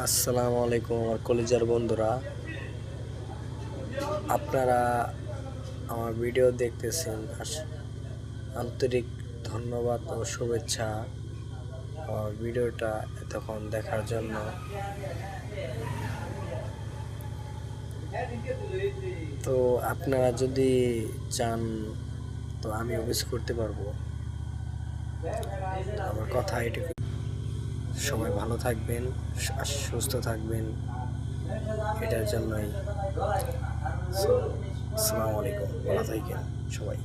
আসসালামু আলাইকুম আমার কলিজার বন্ধুরা, আপনারা আমার ভিডিও দেখতেছেন। আন্তরিক ধন্যবাদ ও শুভেচ্ছা আমার ভিডিওটা এতক্ষণ দেখার জন্য। তো আপনারা যদি চান তো আমি অফিস করতে পারবো। আমার কথা এটুকু। সবাই ভালো থাকবেন, সুস্থ থাকবেন, এটার জন্যই। আসসালামু আলাইকুম, ভালো থাকেন সবাই।